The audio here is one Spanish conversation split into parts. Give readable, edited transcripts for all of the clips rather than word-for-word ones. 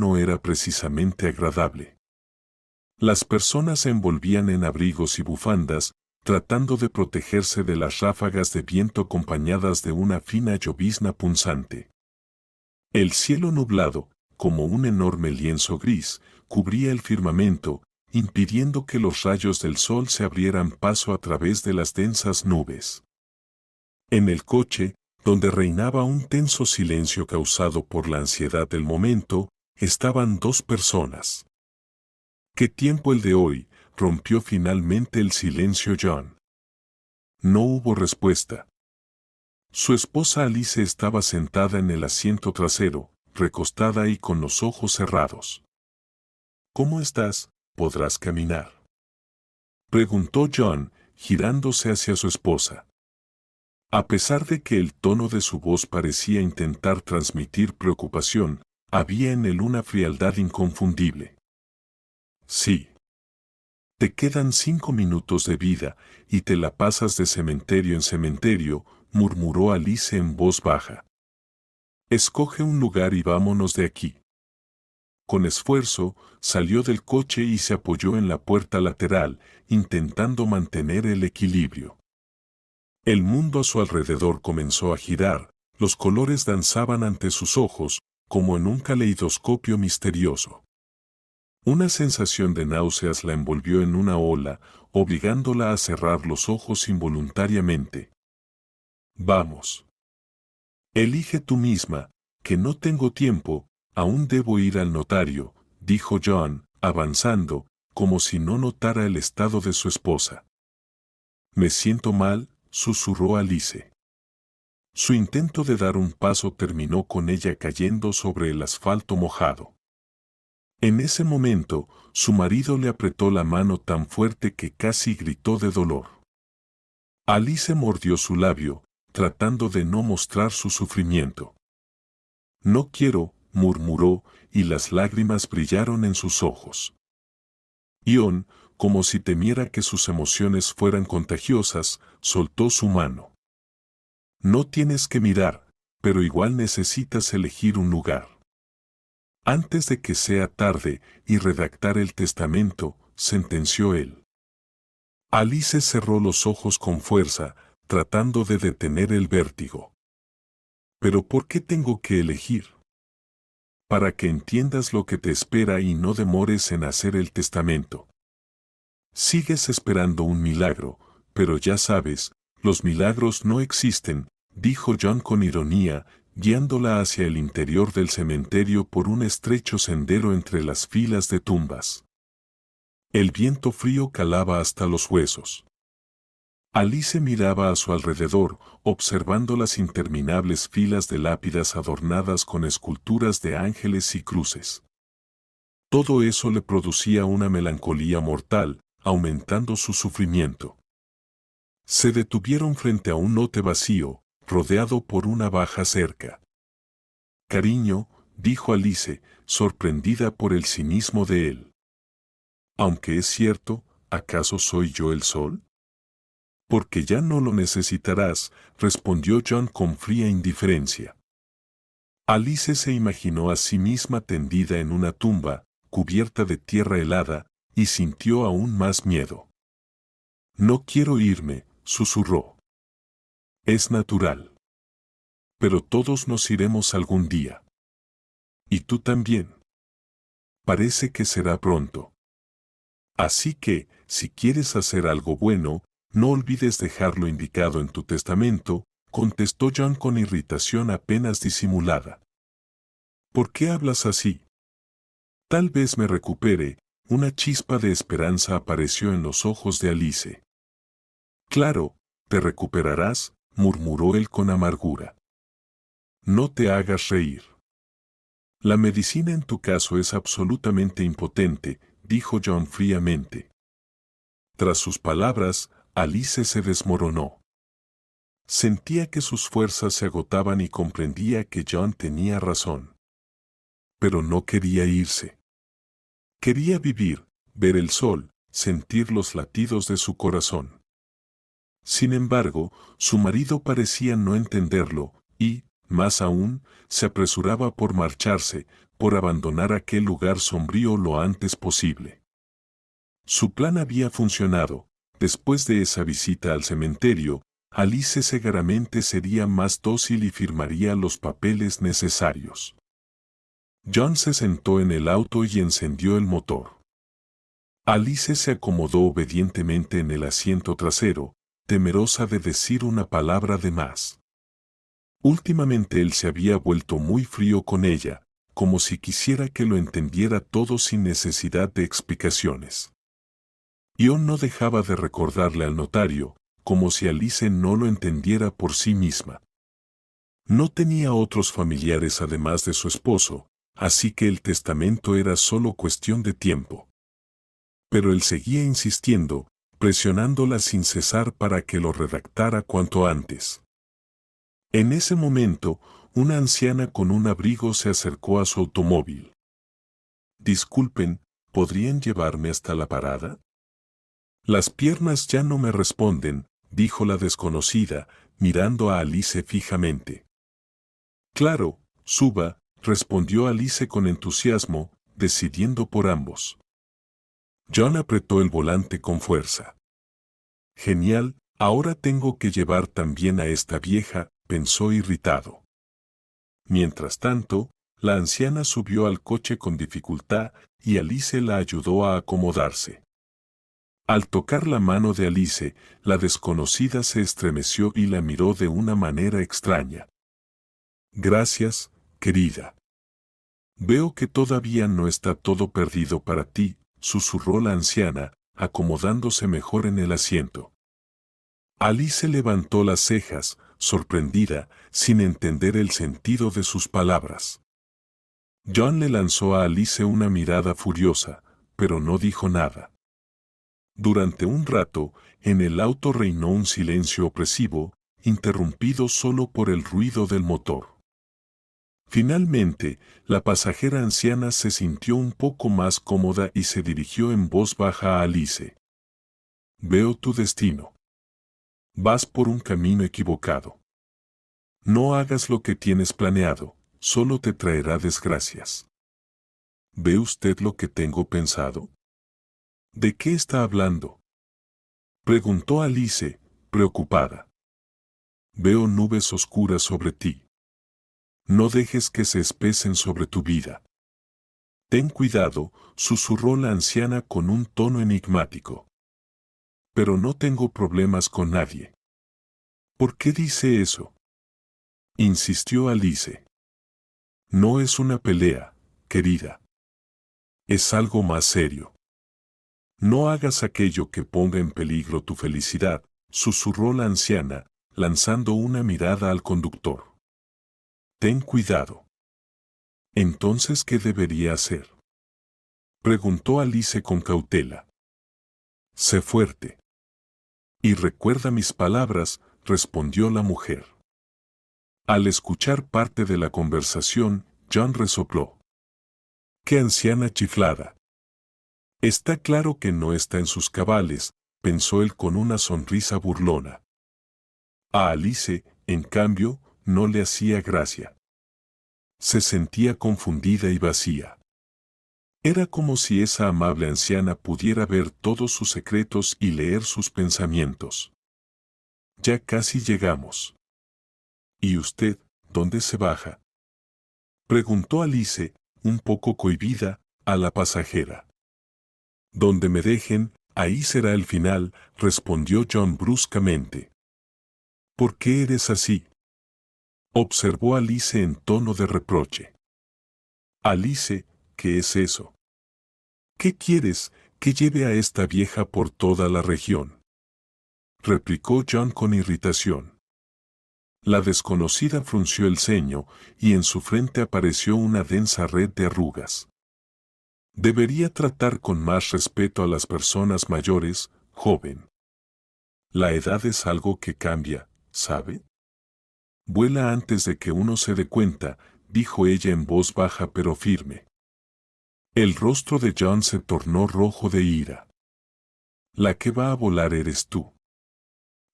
no era precisamente agradable. Las personas se envolvían en abrigos y bufandas, tratando de protegerse de las ráfagas de viento acompañadas de una fina llovizna punzante. El cielo nublado, como un enorme lienzo gris, cubría el firmamento, impidiendo que los rayos del sol se abrieran paso a través de las densas nubes. En el coche, donde reinaba un tenso silencio causado por la ansiedad del momento, estaban dos personas. ¿Qué tiempo el de hoy?, rompió finalmente el silencio John. No hubo respuesta. Su esposa Alice estaba sentada en el asiento trasero, recostada y con los ojos cerrados. ¿Cómo estás? ¿Podrás caminar?, preguntó John, girándose hacia su esposa. A pesar de que el tono de su voz parecía intentar transmitir preocupación, había en él una frialdad inconfundible. Sí. Te quedan 5 minutos de vida, y te la pasas de cementerio en cementerio, murmuró Alice en voz baja. Escoge un lugar y vámonos de aquí. Con esfuerzo, salió del coche y se apoyó en la puerta lateral, intentando mantener el equilibrio. El mundo a su alrededor comenzó a girar, los colores danzaban ante sus ojos, como en un caleidoscopio misterioso. Una sensación de náuseas la envolvió en una ola, obligándola a cerrar los ojos involuntariamente. Vamos. Elige tú misma, que no tengo tiempo, aún debo ir al notario, dijo John, avanzando, como si no notara el estado de su esposa. Me siento mal, susurró Alice. Su intento de dar un paso terminó con ella cayendo sobre el asfalto mojado. En ese momento, su marido le apretó la mano tan fuerte que casi gritó de dolor. Alice mordió su labio, tratando de no mostrar su sufrimiento. No quiero, murmuró, y las lágrimas brillaron en sus ojos. John, como si temiera que sus emociones fueran contagiosas, soltó su mano. No tienes que mirar, pero igual necesitas elegir un lugar. Antes de que sea tarde y redactar el testamento, sentenció él. Alice cerró los ojos con fuerza, tratando de detener el vértigo. ¿Pero por qué tengo que elegir? Para que entiendas lo que te espera y no demores en hacer el testamento. Sigues esperando un milagro, pero ya sabes, los milagros no existen, dijo John con ironía, guiándola hacia el interior del cementerio por un estrecho sendero entre las filas de tumbas. El viento frío calaba hasta los huesos. Alice miraba a su alrededor, observando las interminables filas de lápidas adornadas con esculturas de ángeles y cruces. Todo eso le producía una melancolía mortal, aumentando su sufrimiento. Se detuvieron frente a un lote vacío, rodeado por una baja cerca. Cariño, dijo Alice, sorprendida por el cinismo de él. Aunque es cierto, ¿acaso soy yo el sol? Porque ya no lo necesitarás, respondió John con fría indiferencia. Alice se imaginó a sí misma tendida en una tumba, cubierta de tierra helada, y sintió aún más miedo. No quiero irme, susurró. Es natural. Pero todos nos iremos algún día. Y tú también. Parece que será pronto. Así que, si quieres hacer algo bueno, no olvides dejarlo indicado en tu testamento, contestó John con irritación apenas disimulada. ¿Por qué hablas así? Tal vez me recupere. Una chispa de esperanza apareció en los ojos de Alice. Claro, te recuperarás, murmuró él con amargura. No te hagas reír. La medicina en tu caso es absolutamente impotente, dijo John fríamente. Tras sus palabras, Alice se desmoronó. Sentía que sus fuerzas se agotaban y comprendía que John tenía razón. Pero no quería irse. Quería vivir, ver el sol, sentir los latidos de su corazón. Sin embargo, su marido parecía no entenderlo, y, más aún, se apresuraba por marcharse, por abandonar aquel lugar sombrío lo antes posible. Su plan había funcionado. Después de esa visita al cementerio, Alice seguramente sería más dócil y firmaría los papeles necesarios. John se sentó en el auto y encendió el motor. Alice se acomodó obedientemente en el asiento trasero, temerosa de decir una palabra de más. Últimamente él se había vuelto muy frío con ella, como si quisiera que lo entendiera todo sin necesidad de explicaciones. John no dejaba de recordarle al notario, como si Alice no lo entendiera por sí misma. No tenía otros familiares además de su esposo, así que el testamento era solo cuestión de tiempo. Pero él seguía insistiendo, presionándola sin cesar para que lo redactara cuanto antes. En ese momento, una anciana con un abrigo se acercó a su automóvil. «Disculpen, ¿podrían llevarme hasta la parada?» «Las piernas ya no me responden», dijo la desconocida, mirando a Alice fijamente. «Claro, suba», respondió Alice con entusiasmo, decidiendo por ambos. John apretó el volante con fuerza. «Genial, ahora tengo que llevar también a esta vieja», pensó irritado. Mientras tanto, la anciana subió al coche con dificultad y Alice la ayudó a acomodarse. Al tocar la mano de Alice, la desconocida se estremeció y la miró de una manera extraña. «Gracias, querida. Veo que todavía no está todo perdido para ti», susurró la anciana, acomodándose mejor en el asiento. Alice levantó las cejas, sorprendida, sin entender el sentido de sus palabras. John le lanzó a Alice una mirada furiosa, pero no dijo nada. Durante un rato, en el auto reinó un silencio opresivo, interrumpido solo por el ruido del motor. Finalmente, la pasajera anciana se sintió un poco más cómoda y se dirigió en voz baja a Alice. «Veo tu destino. Vas por un camino equivocado. No hagas lo que tienes planeado, solo te traerá desgracias». «¿Ve usted lo que tengo pensado?» «¿De qué está hablando?», preguntó Alice, preocupada. «Veo nubes oscuras sobre ti. No dejes que se espesen sobre tu vida». «Ten cuidado», susurró la anciana con un tono enigmático. «Pero no tengo problemas con nadie». «¿Por qué dice eso?», insistió Alice. «No es una pelea, querida. Es algo más serio». «No hagas aquello que ponga en peligro tu felicidad», susurró la anciana, lanzando una mirada al conductor. «Ten cuidado». «¿Entonces qué debería hacer?», preguntó Alice con cautela. «Sé fuerte». «Y recuerda mis palabras», respondió la mujer. Al escuchar parte de la conversación, John resopló. «¡Qué anciana chiflada! Está claro que no está en sus cabales», pensó él con una sonrisa burlona. A Alice, en cambio, no le hacía gracia. Se sentía confundida y vacía. Era como si esa amable anciana pudiera ver todos sus secretos y leer sus pensamientos. «Ya casi llegamos». «¿Y usted, dónde se baja?», preguntó Alice, un poco cohibida, a la pasajera. «Donde me dejen, ahí será el final», respondió John bruscamente. «¿Por qué eres así?», observó Alice en tono de reproche. «Alice, ¿qué es eso? ¿Qué quieres, que lleve a esta vieja por toda la región?», replicó John con irritación. La desconocida frunció el ceño y en su frente apareció una densa red de arrugas. «Debería tratar con más respeto a las personas mayores, joven. La edad es algo que cambia, ¿sabe? Vuela antes de que uno se dé cuenta», dijo ella en voz baja pero firme. El rostro de John se tornó rojo de ira. «La que va a volar eres tú.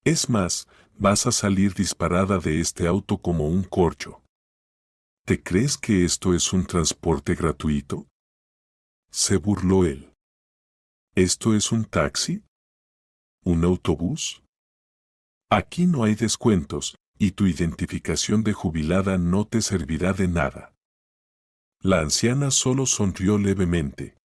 Es más, vas a salir disparada de este auto como un corcho». ¿Te crees que esto es un transporte gratuito? Se burló él. ¿Esto es un taxi? ¿Un autobús? Aquí no hay descuentos, y tu identificación de jubilada no te servirá de nada. La anciana solo sonrió levemente.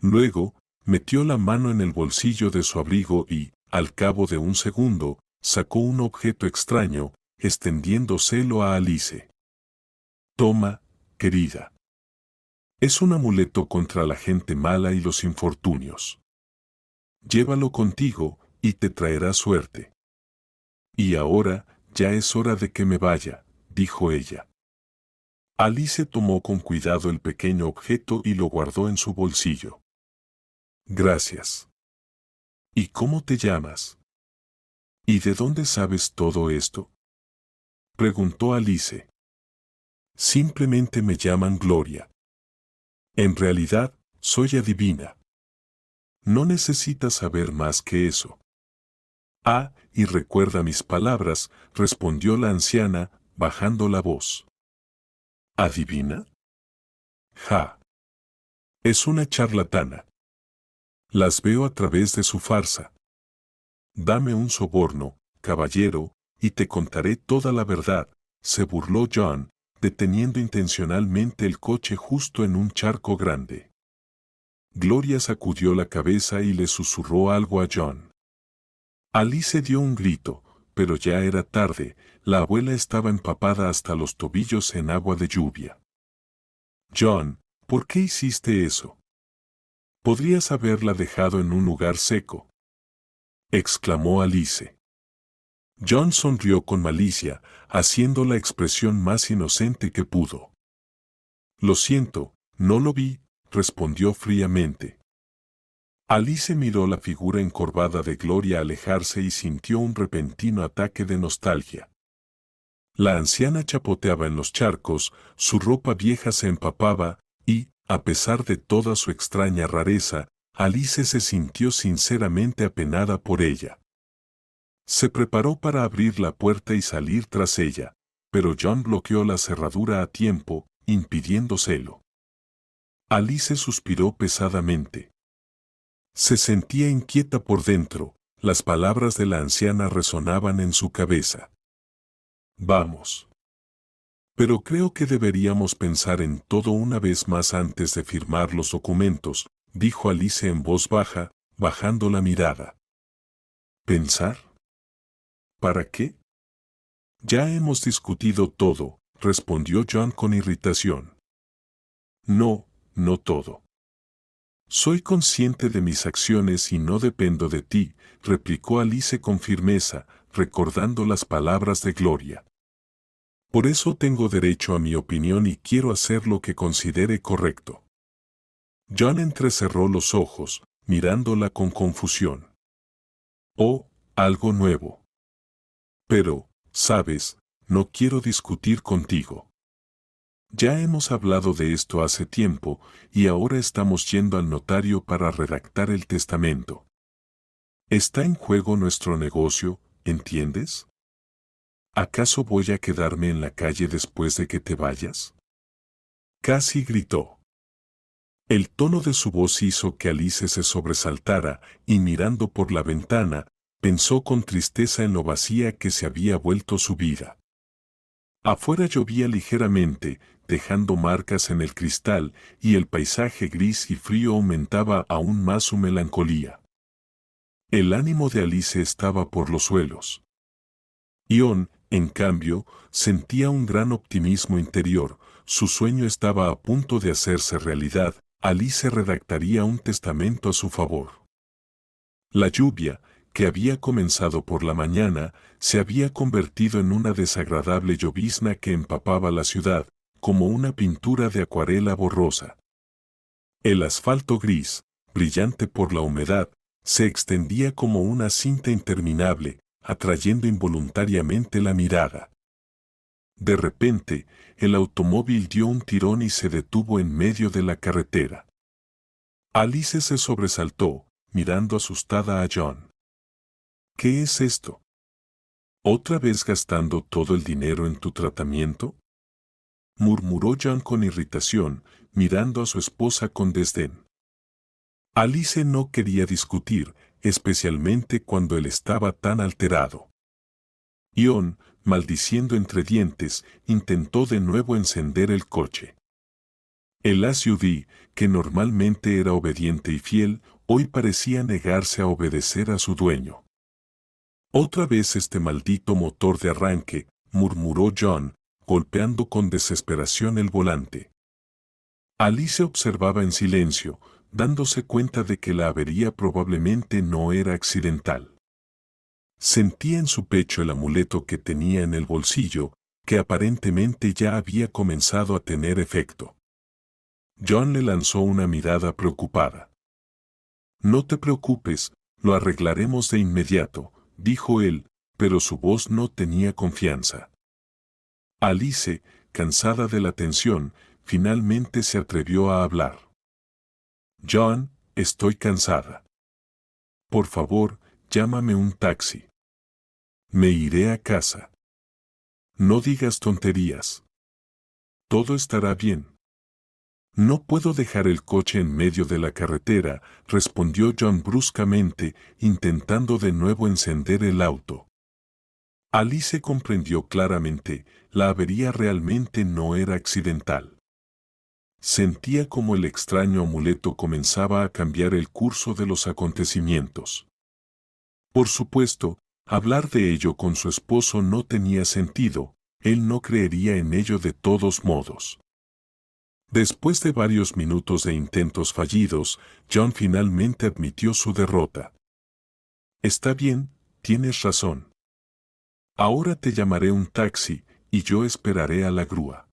Luego, metió la mano en el bolsillo de su abrigo y, al cabo de un segundo, sacó un objeto extraño, extendiéndoselo a Alice. Toma, querida. Es un amuleto contra la gente mala y los infortunios. Llévalo contigo, y te traerá suerte. Y ahora, ya es hora de que me vaya, dijo ella. Alice tomó con cuidado el pequeño objeto y lo guardó en su bolsillo. Gracias. ¿Y cómo te llamas? ¿Y de dónde sabes todo esto? Preguntó Alice. Simplemente me llaman Gloria. En realidad, soy adivina. No necesitas saber más que eso. Ah, y recuerda mis palabras, respondió la anciana, bajando la voz. ¿Adivina? Ja. Es una charlatana. Las veo a través de su farsa. Dame un soborno, caballero, y te contaré toda la verdad, se burló John, deteniendo intencionalmente el coche justo en un charco grande. Gloria sacudió la cabeza y le susurró algo a John. Alice dio un grito, pero ya era tarde, la abuela estaba empapada hasta los tobillos en agua de lluvia. John, ¿por qué hiciste eso? Podrías haberla dejado en un lugar seco, exclamó Alice. John sonrió con malicia, haciendo la expresión más inocente que pudo. Lo siento, no lo vi, respondió fríamente. Alice miró la figura encorvada de Gloria alejarse y sintió un repentino ataque de nostalgia. La anciana chapoteaba en los charcos, su ropa vieja se empapaba, y, a pesar de toda su extraña rareza, Alice se sintió sinceramente apenada por ella. Se preparó para abrir la puerta y salir tras ella, pero John bloqueó la cerradura a tiempo, impidiéndoselo. Alice suspiró pesadamente. Se sentía inquieta por dentro, las palabras de la anciana resonaban en su cabeza. Vamos. Pero creo que deberíamos pensar en todo una vez más antes de firmar los documentos, dijo Alice en voz baja, bajando la mirada. ¿Pensar? ¿Para qué? Ya hemos discutido todo, respondió John con irritación. No, no todo. Soy consciente de mis acciones y no dependo de ti, replicó Alice con firmeza, recordando las palabras de Gloria. Por eso tengo derecho a mi opinión y quiero hacer lo que considere correcto. John entrecerró los ojos, mirándola con confusión. Oh, algo nuevo. Pero, sabes, no quiero discutir contigo. Ya hemos hablado de esto hace tiempo, y ahora estamos yendo al notario para redactar el testamento. Está en juego nuestro negocio, ¿entiendes? ¿Acaso voy a quedarme en la calle después de que te vayas? Casi gritó. El tono de su voz hizo que Alice se sobresaltara, y mirando por la ventana, pensó con tristeza en lo vacía que se había vuelto su vida. Afuera llovía ligeramente, dejando marcas en el cristal, y el paisaje gris y frío aumentaba aún más su melancolía. El ánimo de Alice estaba por los suelos. John, en cambio, sentía un gran optimismo interior, su sueño estaba a punto de hacerse realidad, Alice redactaría un testamento a su favor. La lluvia, que había comenzado por la mañana, se había convertido en una desagradable llovizna que empapaba la ciudad, como una pintura de acuarela borrosa. El asfalto gris, brillante por la humedad, se extendía como una cinta interminable, atrayendo involuntariamente la mirada. De repente, el automóvil dio un tirón y se detuvo en medio de la carretera. Alice se sobresaltó, mirando asustada a John. ¿Qué es esto? ¿Otra vez gastando todo el dinero en tu tratamiento? murmuró John con irritación, mirando a su esposa con desdén. Alice no quería discutir, especialmente cuando él estaba tan alterado. John, maldiciendo entre dientes, intentó de nuevo encender el coche. El SUV, que normalmente era obediente y fiel, hoy parecía negarse a obedecer a su dueño. Otra vez este maldito motor de arranque, murmuró John, golpeando con desesperación el volante. Alice observaba en silencio, dándose cuenta de que la avería probablemente no era accidental. Sentía en su pecho el amuleto que tenía en el bolsillo, que aparentemente ya había comenzado a tener efecto. John le lanzó una mirada preocupada. «No te preocupes, lo arreglaremos de inmediato», dijo él, pero su voz no tenía confianza. Alice, cansada de la tensión, finalmente se atrevió a hablar. «John, estoy cansada. Por favor, llámame un taxi. Me iré a casa. No digas tonterías. Todo estará bien». «No puedo dejar el coche en medio de la carretera», respondió John bruscamente, intentando de nuevo encender el auto. Alice comprendió claramente, la avería realmente no era accidental. Sentía como el extraño amuleto comenzaba a cambiar el curso de los acontecimientos. Por supuesto, hablar de ello con su esposo no tenía sentido, él no creería en ello de todos modos. Después de varios minutos de intentos fallidos, John finalmente admitió su derrota. «Está bien, tienes razón. Ahora te llamaré un taxi, y yo esperaré a la grúa.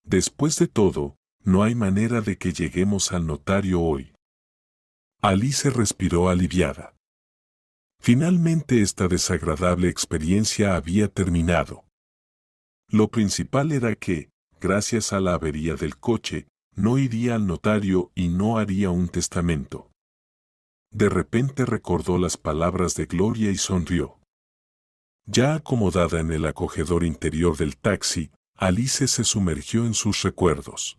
Después de todo, no hay manera de que lleguemos al notario hoy». Alice respiró aliviada. Finalmente esta desagradable experiencia había terminado. Lo principal era que, gracias a la avería del coche, no iría al notario y no haría un testamento. De repente recordó las palabras de Gloria y sonrió. Ya acomodada en el acogedor interior del taxi, Alice se sumergió en sus recuerdos.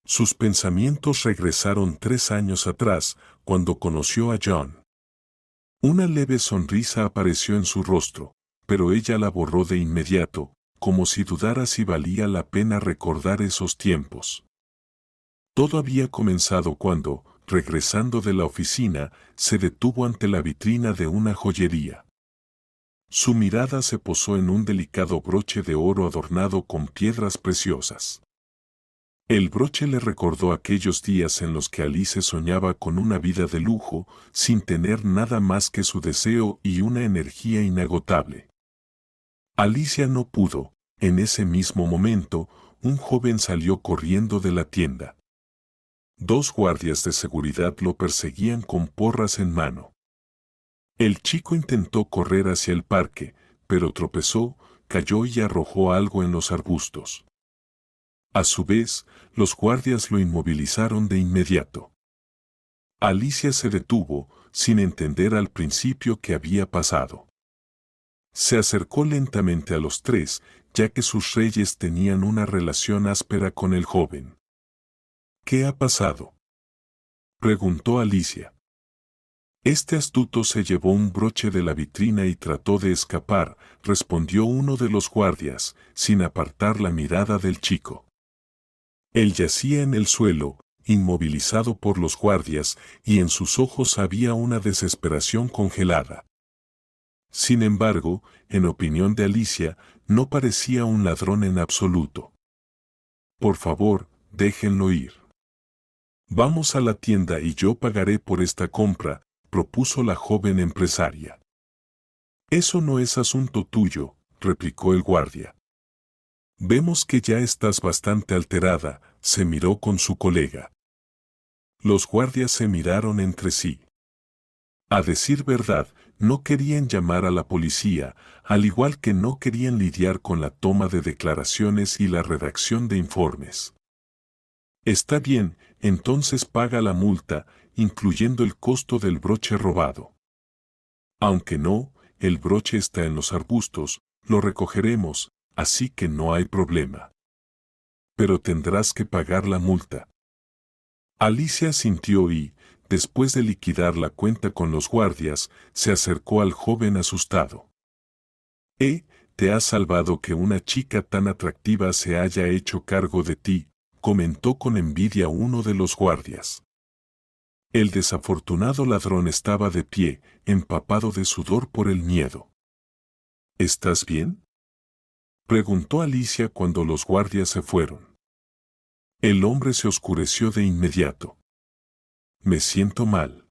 Sus pensamientos regresaron 3 años atrás, cuando conoció a John. Una leve sonrisa apareció en su rostro, pero ella la borró de inmediato, como si dudara si valía la pena recordar esos tiempos. Todo había comenzado cuando, regresando de la oficina, se detuvo ante la vitrina de una joyería. Su mirada se posó en un delicado broche de oro adornado con piedras preciosas. El broche le recordó aquellos días en los que Alice soñaba con una vida de lujo, sin tener nada más que su deseo y una energía inagotable. Alicia no pudo. En ese mismo momento, un joven salió corriendo de la tienda. 2 guardias de seguridad lo perseguían con porras en mano. El chico intentó correr hacia el parque, pero tropezó, cayó y arrojó algo en los arbustos. A su vez, los guardias lo inmovilizaron de inmediato. Alicia se detuvo, sin entender al principio qué había pasado. Se acercó lentamente a los 3, ya que sus reyes tenían una relación áspera con el joven. «¿Qué ha pasado?», preguntó Alicia. «Este astuto se llevó un broche de la vitrina y trató de escapar», respondió uno de los guardias, sin apartar la mirada del chico. Él yacía en el suelo, inmovilizado por los guardias, y en sus ojos había una desesperación congelada. Sin embargo, en opinión de Alicia, no parecía un ladrón en absoluto. «Por favor, déjenlo ir. Vamos a la tienda y yo pagaré por esta compra», propuso la joven empresaria. «Eso no es asunto tuyo», replicó el guardia. «Vemos que ya estás bastante alterada», se miró con su colega. Los guardias se miraron entre sí. A decir verdad, no querían llamar a la policía, al igual que no querían lidiar con la toma de declaraciones y la redacción de informes. «Está bien, entonces paga la multa, incluyendo el costo del broche robado». «Aunque no, el broche está en los arbustos, lo recogeremos, así que no hay problema». pero tendrás que pagar la multa. Alicia asintió y, después de liquidar la cuenta con los guardias, se acercó al joven asustado. Te ha salvado que una chica tan atractiva se haya hecho cargo de ti, comentó con envidia uno de los guardias. El desafortunado ladrón estaba de pie, empapado de sudor por el miedo. ¿Estás bien?, preguntó Alicia cuando los guardias se fueron. El hombre se oscureció de inmediato. Me siento mal.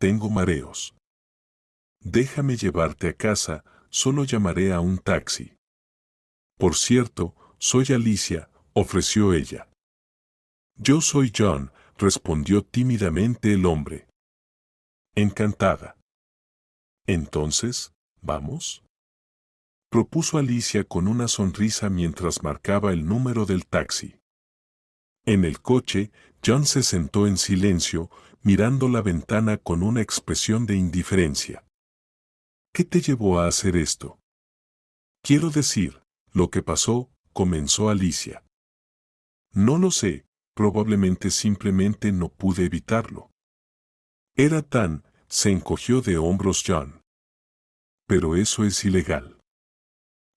Tengo mareos. Déjame llevarte a casa, solo llamaré a un taxi. Por cierto, soy Alicia, ofreció ella. Yo soy John, respondió tímidamente el hombre. Encantada. Entonces, ¿vamos?, propuso Alicia con una sonrisa mientras marcaba el número del taxi. En el coche, John se sentó en silencio, mirando la ventana con una expresión de indiferencia. ¿Qué te llevó a hacer esto? Quiero decir, lo que pasó, comenzó Alicia. No lo sé, probablemente simplemente no pude evitarlo. Era tan, se encogió de hombros John. Pero eso es ilegal.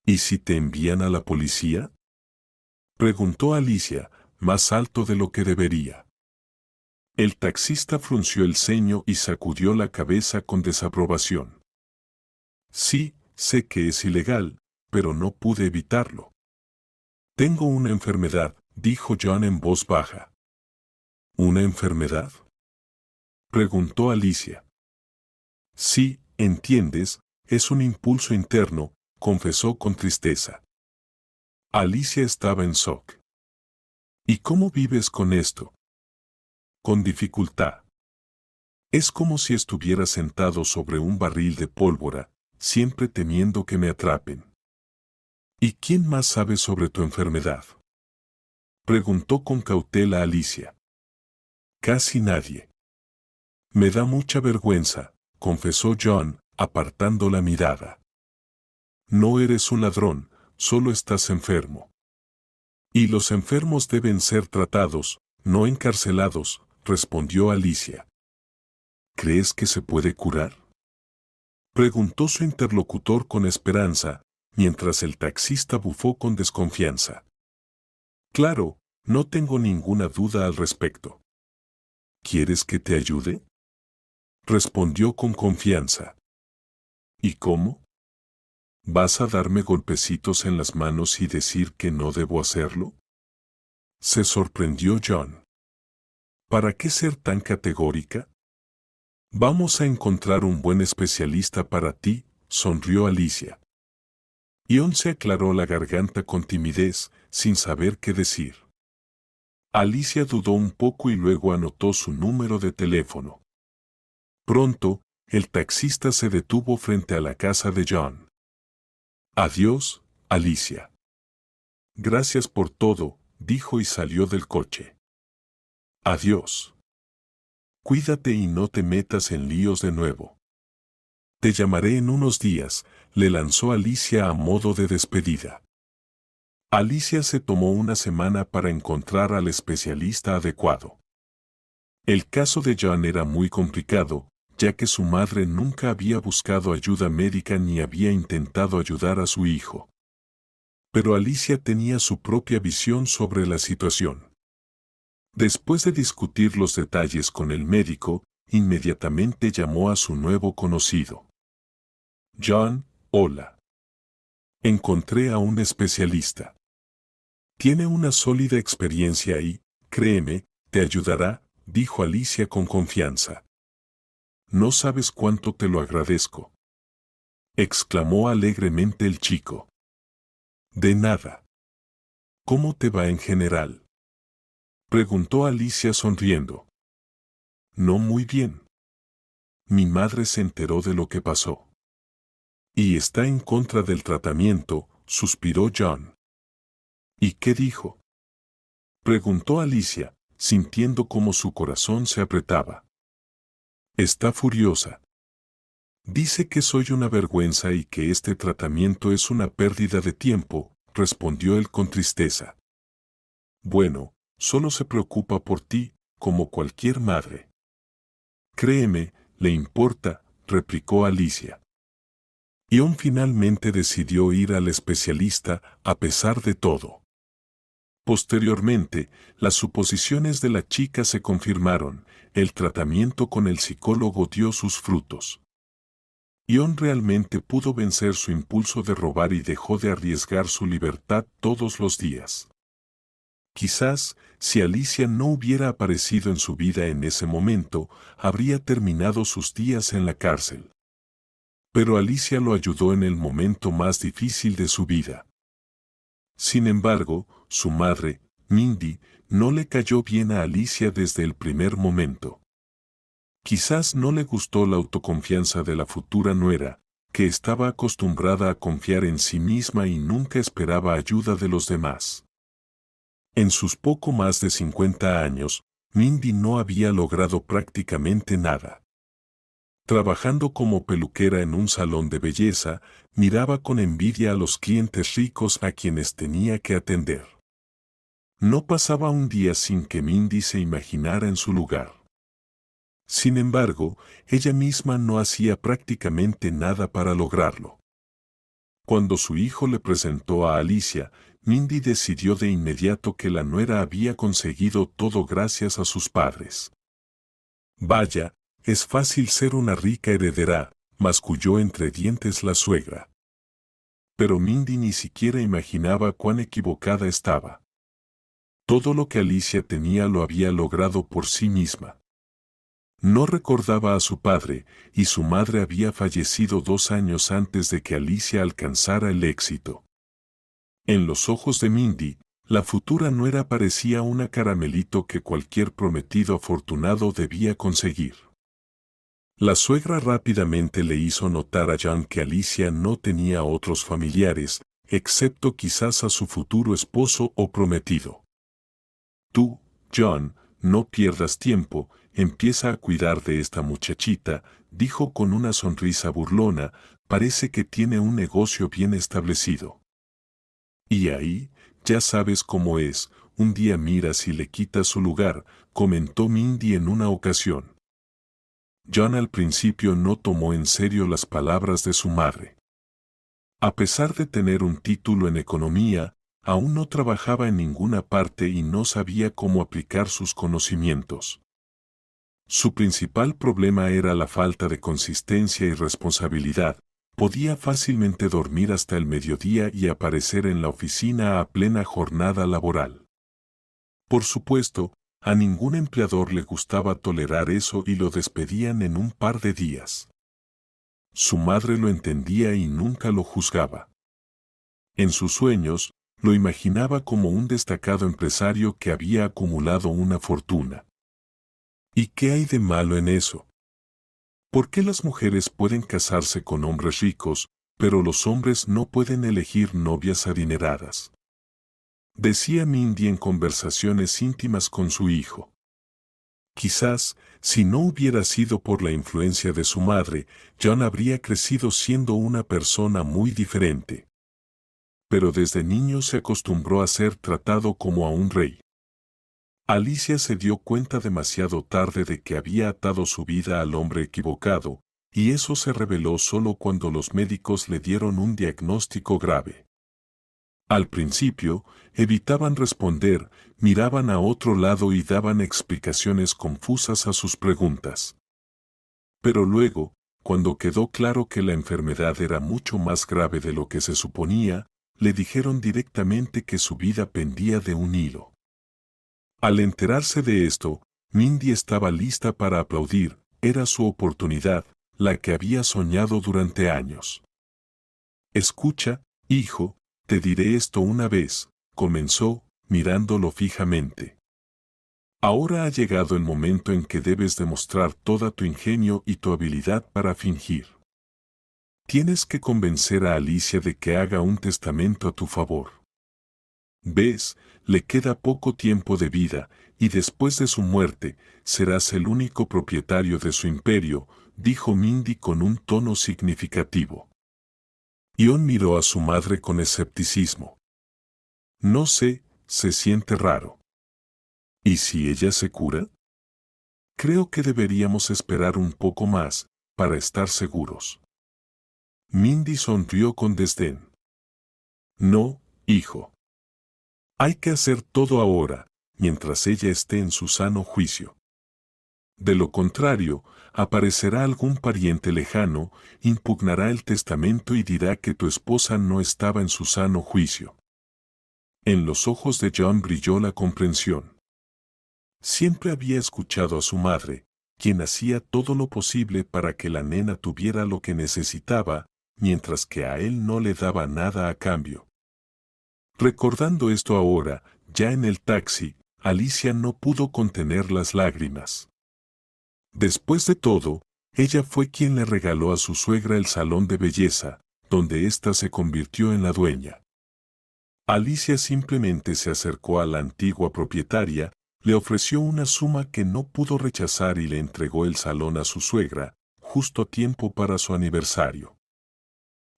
¿Y si te envían a la policía?, preguntó Alicia, más alto de lo que debería. El taxista frunció el ceño y sacudió la cabeza con desaprobación. Sí, sé que es ilegal, pero no pude evitarlo. Tengo una enfermedad, dijo John en voz baja. ¿Una enfermedad?, preguntó Alicia. Sí, entiendes, es un impulso interno, confesó con tristeza. Alicia estaba en shock. ¿Y cómo vives con esto? Con dificultad. Es como si estuviera sentado sobre un barril de pólvora, siempre temiendo que me atrapen. ¿Y quién más sabe sobre tu enfermedad?, preguntó con cautela Alicia. Casi nadie. Me da mucha vergüenza, confesó John, apartando la mirada. No eres un ladrón, solo estás enfermo. Y los enfermos deben ser tratados, no encarcelados, respondió Alicia. ¿Crees que se puede curar?, preguntó su interlocutor con esperanza, mientras el taxista bufó con desconfianza. Claro, no tengo ninguna duda al respecto. ¿Quieres que te ayude?, respondió con confianza. ¿Y cómo? ¿Vas a darme golpecitos en las manos y decir que no debo hacerlo?, se sorprendió John. ¿Para qué ser tan categórica? Vamos a encontrar un buen especialista para ti, sonrió Alicia. John se aclaró la garganta con timidez, sin saber qué decir. Alicia dudó un poco y luego anotó su número de teléfono. Pronto, el taxista se detuvo frente a la casa de John. Adiós, Alicia. Gracias por todo, dijo y salió del coche. Adiós. Cuídate y no te metas en líos de nuevo. Te llamaré en unos días, le lanzó Alicia a modo de despedida. Alicia se tomó una semana para encontrar al especialista adecuado. El caso de John era muy complicado, ya que su madre nunca había buscado ayuda médica ni había intentado ayudar a su hijo. Pero Alicia tenía su propia visión sobre la situación. Después de discutir los detalles con el médico, inmediatamente llamó a su nuevo conocido. John, hola. Encontré a un especialista. Tiene una sólida experiencia y, créeme, te ayudará, dijo Alicia con confianza. No sabes cuánto te lo agradezco, exclamó alegremente el chico. De nada. ¿Cómo te va en general?, preguntó Alicia sonriendo. No muy bien. Mi madre se enteró de lo que pasó. Y está en contra del tratamiento, suspiró John. ¿Y qué dijo?, preguntó Alicia, sintiendo cómo su corazón se apretaba. Está furiosa. Dice que soy una vergüenza y que este tratamiento es una pérdida de tiempo, respondió él con tristeza. Bueno, solo se preocupa por ti, como cualquier madre. Créeme, le importa, replicó Alicia. Ion finalmente decidió ir al especialista a pesar de todo. Posteriormente, las suposiciones de la chica se confirmaron, el tratamiento con el psicólogo dio sus frutos. Ion realmente pudo vencer su impulso de robar y dejó de arriesgar su libertad todos los días. Quizás, si Alicia no hubiera aparecido en su vida en ese momento, habría terminado sus días en la cárcel. Pero Alicia lo ayudó en el momento más difícil de su vida. Sin embargo, su madre, Mindy, no le cayó bien a Alicia desde el primer momento. Quizás no le gustó la autoconfianza de la futura nuera, que estaba acostumbrada a confiar en sí misma y nunca esperaba ayuda de los demás. En sus poco más de 50 años, Mindy no había logrado prácticamente nada. Trabajando como peluquera en un salón de belleza, miraba con envidia a los clientes ricos a quienes tenía que atender. No pasaba un día sin que Mindy se imaginara en su lugar. Sin embargo, ella misma no hacía prácticamente nada para lograrlo. Cuando su hijo le presentó a Alicia, Mindy decidió de inmediato que la nuera había conseguido todo gracias a sus padres. Vaya, es fácil ser una rica heredera, masculló entre dientes la suegra. Pero Mindy ni siquiera imaginaba cuán equivocada estaba. Todo lo que Alicia tenía lo había logrado por sí misma. No recordaba a su padre, y su madre había fallecido 2 años antes de que Alicia alcanzara el éxito. En los ojos de Mindy, la futura nuera parecía una caramelito que cualquier prometido afortunado debía conseguir. La suegra rápidamente le hizo notar a John que Alicia no tenía otros familiares, excepto quizás a su futuro esposo o prometido. Tú, John, no pierdas tiempo, empieza a cuidar de esta muchachita, dijo con una sonrisa burlona, parece que tiene un negocio bien establecido. Y ahí, ya sabes cómo es, un día miras y le quitas su lugar, comentó Mindy en una ocasión. John al principio no tomó en serio las palabras de su madre. A pesar de tener un título en economía, aún no trabajaba en ninguna parte y no sabía cómo aplicar sus conocimientos. Su principal problema era la falta de consistencia y responsabilidad. Podía fácilmente dormir hasta el mediodía y aparecer en la oficina a plena jornada laboral. Por supuesto, a ningún empleador le gustaba tolerar eso y lo despedían en un par de días. Su madre lo entendía y nunca lo juzgaba. En sus sueños, lo imaginaba como un destacado empresario que había acumulado una fortuna. ¿Y qué hay de malo en eso? ¿Por qué las mujeres pueden casarse con hombres ricos, pero los hombres no pueden elegir novias adineradas? Decía Mindy en conversaciones íntimas con su hijo. Quizás, si no hubiera sido por la influencia de su madre, John habría crecido siendo una persona muy diferente. Pero desde niño se acostumbró a ser tratado como a un rey. Alicia se dio cuenta demasiado tarde de que había atado su vida al hombre equivocado, y eso se reveló solo cuando los médicos le dieron un diagnóstico grave. Al principio, evitaban responder, miraban a otro lado y daban explicaciones confusas a sus preguntas. Pero luego, cuando quedó claro que la enfermedad era mucho más grave de lo que se suponía, le dijeron directamente que su vida pendía de un hilo. Al enterarse de esto, Mindy estaba lista para aplaudir, era su oportunidad, la que había soñado durante años. Escucha, hijo, te diré esto una vez, comenzó, mirándolo fijamente. Ahora ha llegado el momento en que debes demostrar toda tu ingenio y tu habilidad para fingir. Tienes que convencer a Alicia de que haga un testamento a tu favor. Ves, le queda poco tiempo de vida, y después de su muerte, serás el único propietario de su imperio, dijo Mindy con un tono significativo. Ion miró a su madre con escepticismo. No sé, se siente raro. ¿Y si ella se cura? Creo que deberíamos esperar un poco más, para estar seguros. Mindy sonrió con desdén. No, hijo. Hay que hacer todo ahora, mientras ella esté en su sano juicio. De lo contrario, aparecerá algún pariente lejano, impugnará el testamento y dirá que tu esposa no estaba en su sano juicio. En los ojos de John brilló la comprensión. Siempre había escuchado a su madre, quien hacía todo lo posible para que la nena tuviera lo que necesitaba, mientras que a él no le daba nada a cambio. Recordando esto ahora, ya en el taxi, Alicia no pudo contener las lágrimas. Después de todo, ella fue quien le regaló a su suegra el salón de belleza, donde ésta se convirtió en la dueña. Alicia simplemente se acercó a la antigua propietaria, le ofreció una suma que no pudo rechazar y le entregó el salón a su suegra, justo a tiempo para su aniversario.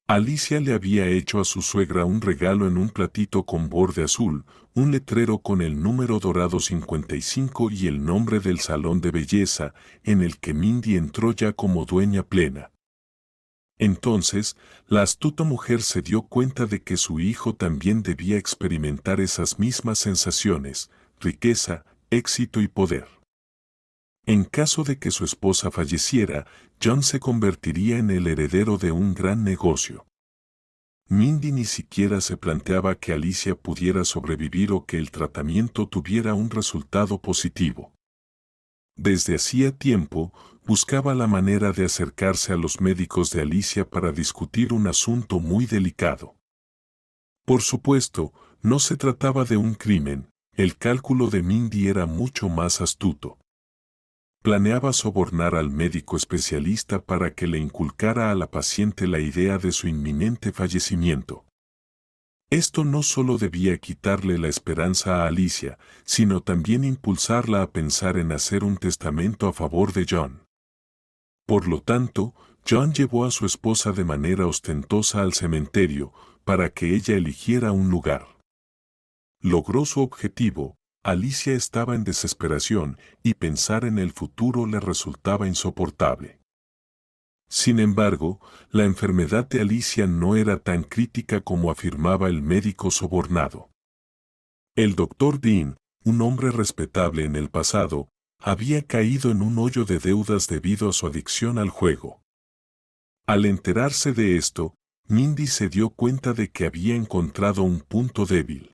Alicia le había hecho a su suegra un regalo en un platito con borde azul, un letrero con el número dorado 55 y el nombre del salón de belleza, en el que Mindy entró ya como dueña plena. Entonces, la astuta mujer se dio cuenta de que su hijo también debía experimentar esas mismas sensaciones, riqueza, éxito y poder. En caso de que su esposa falleciera, John se convertiría en el heredero de un gran negocio. Mindy ni siquiera se planteaba que Alicia pudiera sobrevivir o que el tratamiento tuviera un resultado positivo. Desde hacía tiempo, buscaba la manera de acercarse a los médicos de Alicia para discutir un asunto muy delicado. Por supuesto, no se trataba de un crimen, el cálculo de Mindy era mucho más astuto. Planeaba sobornar al médico especialista para que le inculcara a la paciente la idea de su inminente fallecimiento. Esto no solo debía quitarle la esperanza a Alicia, sino también impulsarla a pensar en hacer un testamento a favor de John. Por lo tanto, John llevó a su esposa de manera ostentosa al cementerio, para que ella eligiera un lugar. Logró su objetivo. Alicia estaba en desesperación y pensar en el futuro le resultaba insoportable. Sin embargo, la enfermedad de Alicia no era tan crítica como afirmaba el médico sobornado. El doctor Dean, un hombre respetable en el pasado, había caído en un hoyo de deudas debido a su adicción al juego. Al enterarse de esto, Mindy se dio cuenta de que había encontrado un punto débil.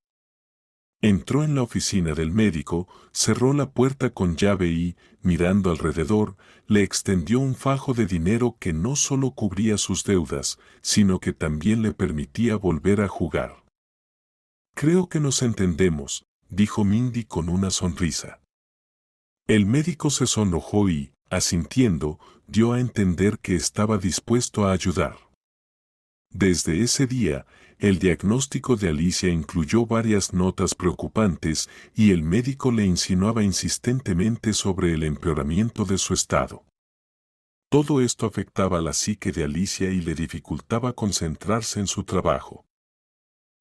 Entró en la oficina del médico, cerró la puerta con llave y, mirando alrededor, le extendió un fajo de dinero que no solo cubría sus deudas, sino que también le permitía volver a jugar. Creo que nos entendemos, dijo Mindy con una sonrisa. El médico se sonrojó y, asintiendo, dio a entender que estaba dispuesto a ayudar. Desde ese día, el diagnóstico de Alicia incluyó varias notas preocupantes y el médico le insinuaba insistentemente sobre el empeoramiento de su estado. Todo esto afectaba la psique de Alicia y le dificultaba concentrarse en su trabajo.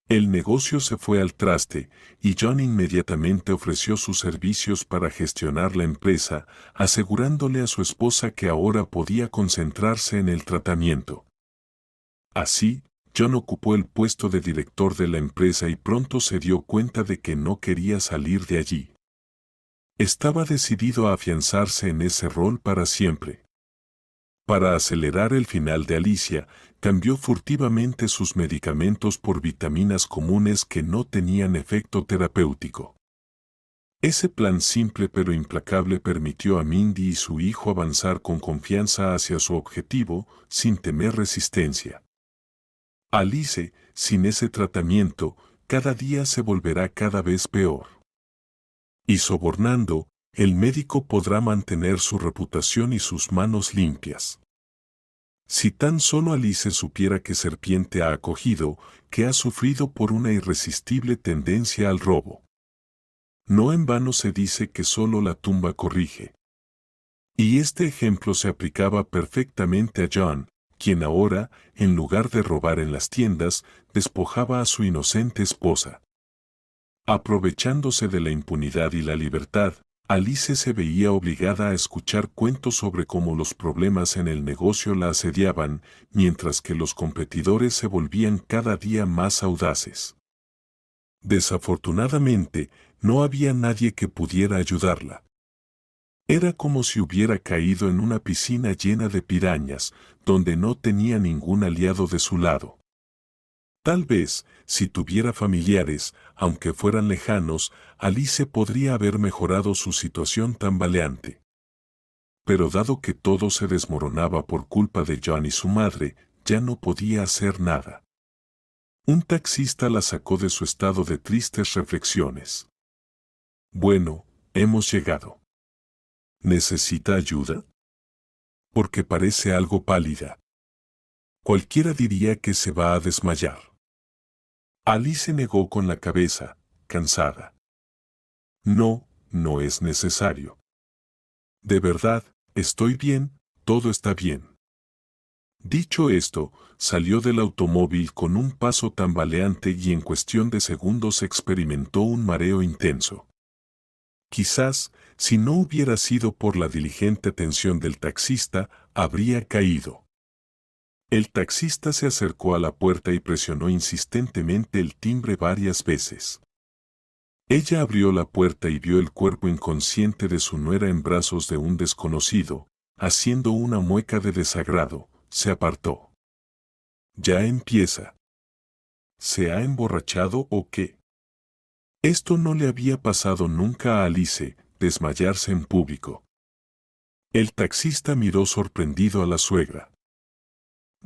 El negocio se fue al traste y John inmediatamente ofreció sus servicios para gestionar la empresa, asegurándole a su esposa que ahora podía concentrarse en el tratamiento. Así, John ocupó el puesto de director de la empresa y pronto se dio cuenta de que no quería salir de allí. Estaba decidido a afianzarse en ese rol para siempre. Para acelerar el final de Alicia, cambió furtivamente sus medicamentos por vitaminas comunes que no tenían efecto terapéutico. Ese plan simple pero implacable permitió a Mindy y su hijo avanzar con confianza hacia su objetivo, sin temer resistencia. Alice, sin ese tratamiento, cada día se volverá cada vez peor. Y sobornando, el médico podrá mantener su reputación y sus manos limpias. Si tan solo Alice supiera que Serpiente ha acogido, que ha sufrido por una irresistible tendencia al robo. No en vano se dice que solo la tumba corrige. Y este ejemplo se aplicaba perfectamente a John, quien ahora, en lugar de robar en las tiendas, despojaba a su inocente esposa. Aprovechándose de la impunidad y la libertad, Alice se veía obligada a escuchar cuentos sobre cómo los problemas en el negocio la asediaban, mientras que los competidores se volvían cada día más audaces. Desafortunadamente, no había nadie que pudiera ayudarla. Era como si hubiera caído en una piscina llena de pirañas, donde no tenía ningún aliado de su lado. Tal vez, si tuviera familiares, aunque fueran lejanos, Alice podría haber mejorado su situación tambaleante. Pero dado que todo se desmoronaba por culpa de John y su madre, ya no podía hacer nada. Un taxista la sacó de su estado de tristes reflexiones. Bueno, hemos llegado. ¿Necesita ayuda? Porque parece algo pálida. Cualquiera diría que se va a desmayar. Alice negó con la cabeza, cansada. No, no es necesario. De verdad, estoy bien, todo está bien. Dicho esto, salió del automóvil con un paso tambaleante y en cuestión de segundos experimentó un mareo intenso. Quizás, si no hubiera sido por la diligente atención del taxista, habría caído. El taxista se acercó a la puerta y presionó insistentemente el timbre varias veces. Ella abrió la puerta y vio el cuerpo inconsciente de su nuera en brazos de un desconocido. Haciendo una mueca de desagrado, se apartó. Ya empieza. ¿Se ha emborrachado o qué? Esto no le había pasado nunca a Alice, desmayarse en público. El taxista miró sorprendido a la suegra.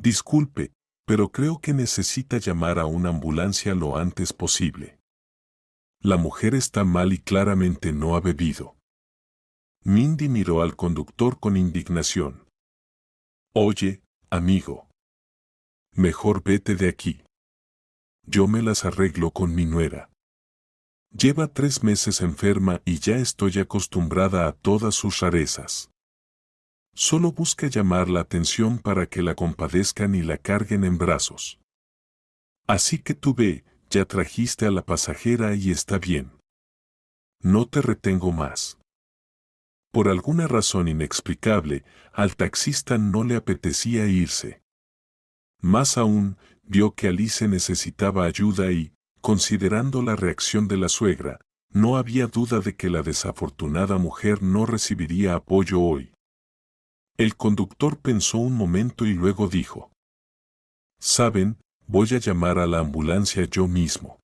Disculpe, pero creo que necesita llamar a una ambulancia lo antes posible. La mujer está mal y claramente no ha bebido. Mindy miró al conductor con indignación. Oye, amigo. Mejor vete de aquí. Yo me las arreglo con mi nuera. Lleva 3 meses enferma y ya estoy acostumbrada a todas sus rarezas. Solo busca llamar la atención para que la compadezcan y la carguen en brazos. Así que tú ve, ya trajiste a la pasajera y está bien. No te retengo más. Por alguna razón inexplicable, al taxista no le apetecía irse. Más aún, vio que Alice necesitaba ayuda y, considerando la reacción de la suegra, no había duda de que la desafortunada mujer no recibiría apoyo hoy. El conductor pensó un momento y luego dijo: «Saben, voy a llamar a la ambulancia yo mismo».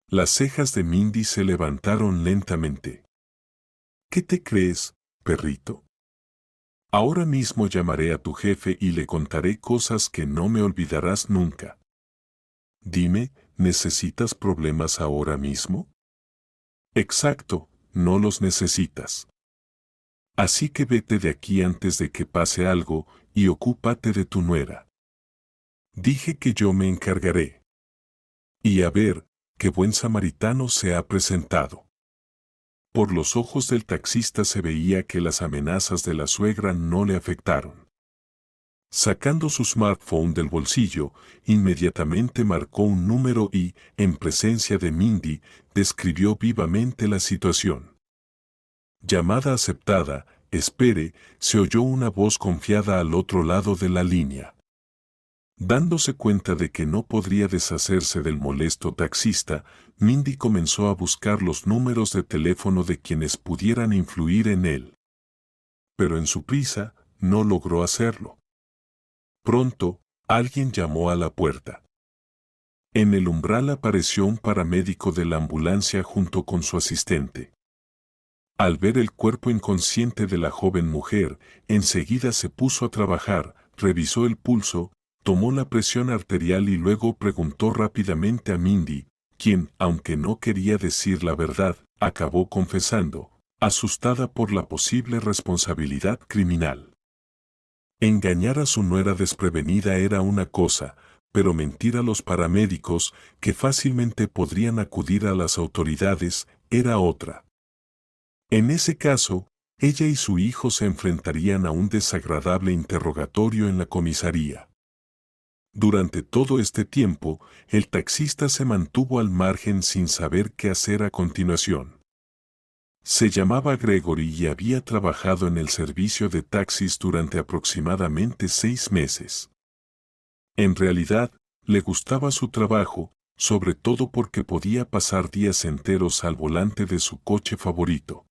Las cejas de Mindy se levantaron lentamente. «¿Qué te crees, perrito? Ahora mismo llamaré a tu jefe y le contaré cosas que no me olvidarás nunca. Dime, ¿necesitas problemas ahora mismo?» «Exacto, no los necesitas. Así que vete de aquí antes de que pase algo y ocúpate de tu nuera. Dije que yo me encargaré. Y a ver, qué buen samaritano se ha presentado». Por los ojos del taxista se veía que las amenazas de la suegra no le afectaron. Sacando su smartphone del bolsillo, inmediatamente marcó un número y, en presencia de Mindy, describió vivamente la situación. Llamada aceptada, espere, se oyó una voz confiada al otro lado de la línea. Dándose cuenta de que no podría deshacerse del molesto taxista, Mindy comenzó a buscar los números de teléfono de quienes pudieran influir en él. Pero en su prisa, no logró hacerlo. Pronto, alguien llamó a la puerta. En el umbral apareció un paramédico de la ambulancia junto con su asistente. Al ver el cuerpo inconsciente de la joven mujer, enseguida se puso a trabajar, revisó el pulso, tomó la presión arterial y luego preguntó rápidamente a Mindy, quien, aunque no quería decir la verdad, acabó confesando, asustada por la posible responsabilidad criminal. Engañar a su nuera desprevenida era una cosa, pero mentir a los paramédicos, que fácilmente podrían acudir a las autoridades, era otra. En ese caso, ella y su hijo se enfrentarían a un desagradable interrogatorio en la comisaría. Durante todo este tiempo, el taxista se mantuvo al margen sin saber qué hacer a continuación. Se llamaba Gregory y había trabajado en el servicio de taxis durante aproximadamente 6 meses. En realidad, le gustaba su trabajo, sobre todo porque podía pasar días enteros al volante de su coche favorito.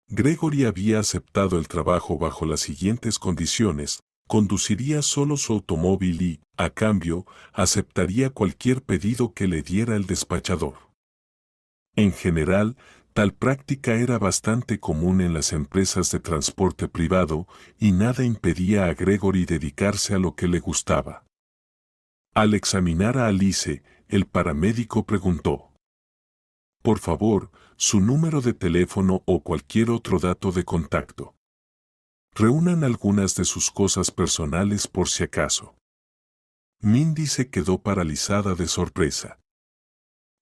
Gregory había aceptado el trabajo bajo las siguientes condiciones: conduciría solo su automóvil y, a cambio, aceptaría cualquier pedido que le diera el despachador. En general, tal práctica era bastante común en las empresas de transporte privado y nada impedía a Gregory dedicarse a lo que le gustaba. Al examinar a Alice, el paramédico preguntó: por favor, su número de teléfono o cualquier otro dato de contacto. Reúnan algunas de sus cosas personales por si acaso. Mindy se quedó paralizada de sorpresa.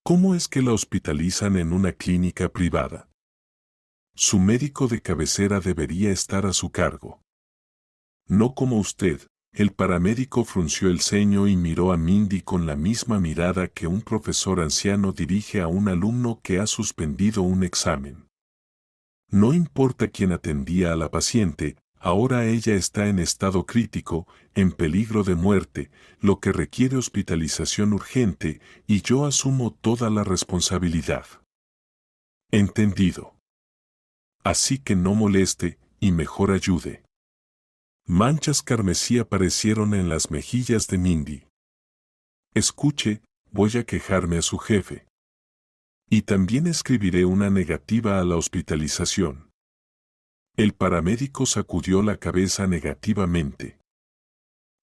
¿Cómo es que la hospitalizan en una clínica privada? Su médico de cabecera debería estar a su cargo. No como usted. El paramédico frunció el ceño y miró a Mindy con la misma mirada que un profesor anciano dirige a un alumno que ha suspendido un examen. No importa quién atendía a la paciente, ahora ella está en estado crítico, en peligro de muerte, lo que requiere hospitalización urgente, y yo asumo toda la responsabilidad. Entendido. Así que no moleste, y mejor ayude. Manchas carmesí aparecieron en las mejillas de Mindy. Escuche, voy a quejarme a su jefe. Y también escribiré una negativa a la hospitalización. El paramédico sacudió la cabeza negativamente.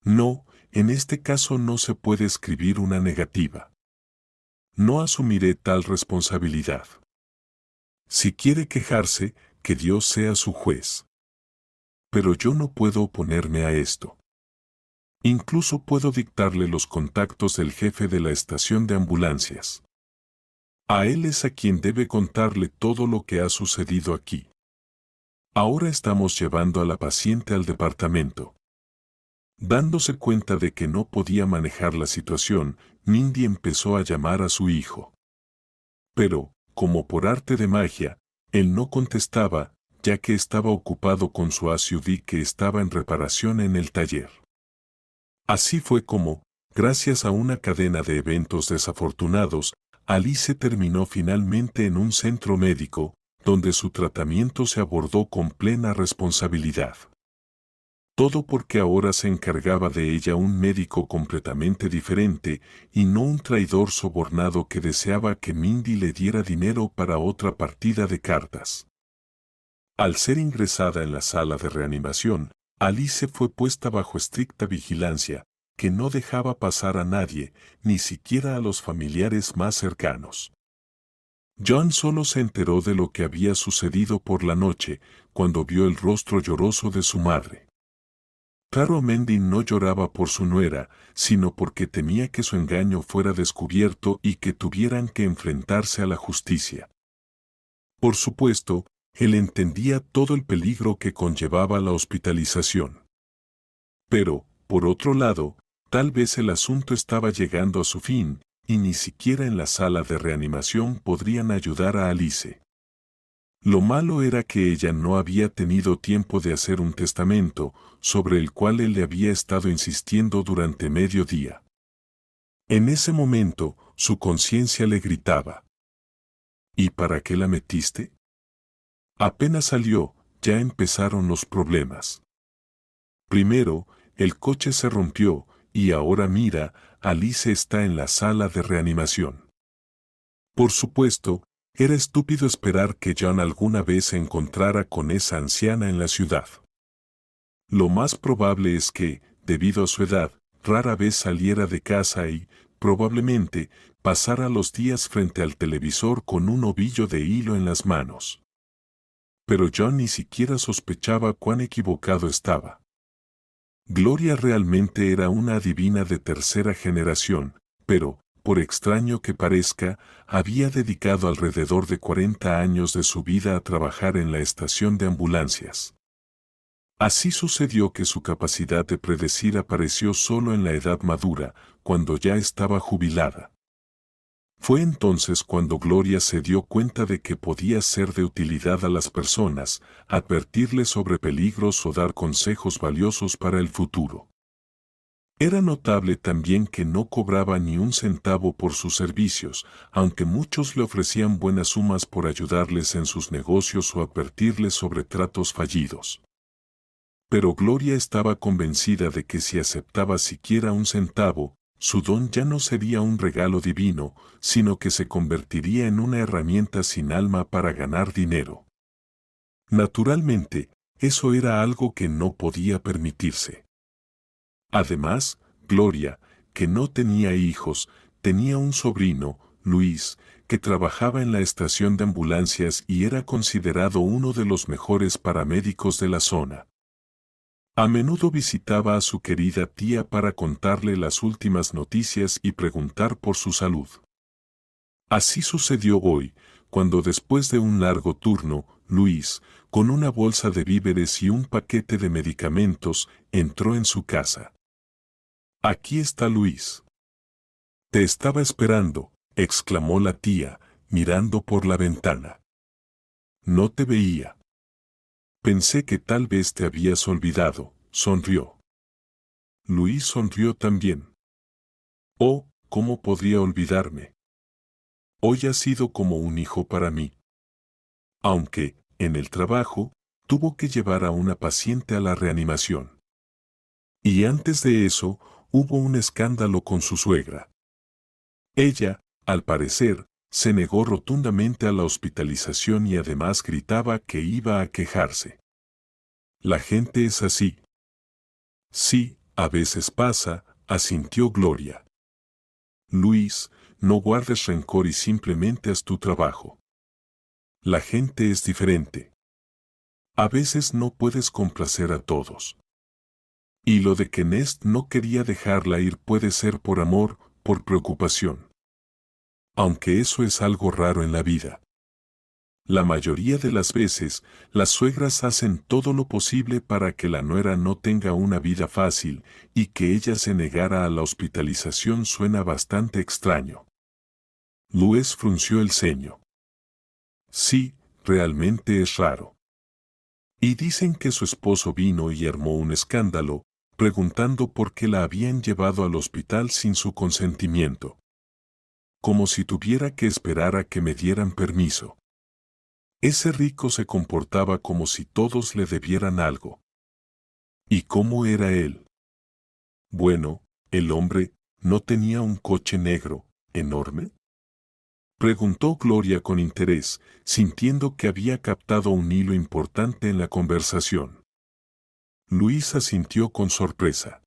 No, en este caso no se puede escribir una negativa. No asumiré tal responsabilidad. Si quiere quejarse, que Dios sea su juez. Pero yo no puedo oponerme a esto. Incluso puedo dictarle los contactos del jefe de la estación de ambulancias. A él es a quien debe contarle todo lo que ha sucedido aquí. Ahora estamos llevando a la paciente al departamento. Dándose cuenta de que no podía manejar la situación, Mindy empezó a llamar a su hijo. Pero, como por arte de magia, él no contestaba, ya que estaba ocupado con su SUV que estaba en reparación en el taller. Así fue como, gracias a una cadena de eventos desafortunados, Alice terminó finalmente en un centro médico, donde su tratamiento se abordó con plena responsabilidad. Todo porque ahora se encargaba de ella un médico completamente diferente y no un traidor sobornado que deseaba que Mindy le diera dinero para otra partida de cartas. Al ser ingresada en la sala de reanimación, Alice fue puesta bajo estricta vigilancia, que no dejaba pasar a nadie, ni siquiera a los familiares más cercanos. John solo se enteró de lo que había sucedido por la noche, cuando vio el rostro lloroso de su madre. Claro, Mindy no lloraba por su nuera, sino porque temía que su engaño fuera descubierto y que tuvieran que enfrentarse a la justicia. Por supuesto, él entendía todo el peligro que conllevaba la hospitalización. Pero, por otro lado, tal vez el asunto estaba llegando a su fin, y ni siquiera en la sala de reanimación podrían ayudar a Alice. Lo malo era que ella no había tenido tiempo de hacer un testamento, sobre el cual él le había estado insistiendo durante medio día. En ese momento, su conciencia le gritaba: ¿y para qué la metiste? Apenas salió, ya empezaron los problemas. Primero, el coche se rompió, y ahora mira, Alice está en la sala de reanimación. Por supuesto, era estúpido esperar que John alguna vez se encontrara con esa anciana en la ciudad. Lo más probable es que, debido a su edad, rara vez saliera de casa y, probablemente, pasara los días frente al televisor con un ovillo de hilo en las manos. Pero John ni siquiera sospechaba cuán equivocado estaba. Gloria realmente era una adivina de tercera generación, pero, por extraño que parezca, había dedicado alrededor de 40 años de su vida a trabajar en la estación de ambulancias. Así sucedió que su capacidad de predecir apareció solo en la edad madura, cuando ya estaba jubilada. Fue entonces cuando Gloria se dio cuenta de que podía ser de utilidad a las personas, advertirles sobre peligros o dar consejos valiosos para el futuro. Era notable también que no cobraba ni un centavo por sus servicios, aunque muchos le ofrecían buenas sumas por ayudarles en sus negocios o advertirles sobre tratos fallidos. Pero Gloria estaba convencida de que si aceptaba siquiera un centavo, su don ya no sería un regalo divino, sino que se convertiría en una herramienta sin alma para ganar dinero. Naturalmente, eso era algo que no podía permitirse. Además, Gloria, que no tenía hijos, tenía un sobrino, Luis, que trabajaba en la estación de ambulancias y era considerado uno de los mejores paramédicos de la zona. A menudo visitaba a su querida tía para contarle las últimas noticias y preguntar por su salud. Así sucedió hoy, cuando después de un largo turno, Luis, con una bolsa de víveres y un paquete de medicamentos, entró en su casa. «Aquí está Luis». «Te estaba esperando», exclamó la tía, mirando por la ventana. «No te veía. Pensé que tal vez te habías olvidado», sonrió. Luis sonrió también. «Oh, ¿cómo podría olvidarme? Hoy ha sido como un hijo para mí». Aunque, en el trabajo, tuvo que llevar a una paciente a la reanimación. Y antes de eso, hubo un escándalo con su suegra. Ella, al parecer, se negó rotundamente a la hospitalización y además gritaba que iba a quejarse. La gente es así. Sí, a veces pasa, asintió Gloria. Luis, no guardes rencor y simplemente haz tu trabajo. La gente es diferente. A veces no puedes complacer a todos. Y lo de que Nest no quería dejarla ir puede ser por amor, por preocupación. Aunque eso es algo raro en la vida. La mayoría de las veces, las suegras hacen todo lo posible para que la nuera no tenga una vida fácil, y que ella se negara a la hospitalización suena bastante extraño. Luis frunció el ceño. Sí, realmente es raro. Y dicen que su esposo vino y armó un escándalo, preguntando por qué la habían llevado al hospital sin su consentimiento. Como si tuviera que esperar a que me dieran permiso. Ese rico se comportaba como si todos le debieran algo. ¿Y cómo era él? Bueno, el hombre, ¿no tenía un coche negro, enorme? Preguntó Gloria con interés, sintiendo que había captado un hilo importante en la conversación. Luis asintió con sorpresa.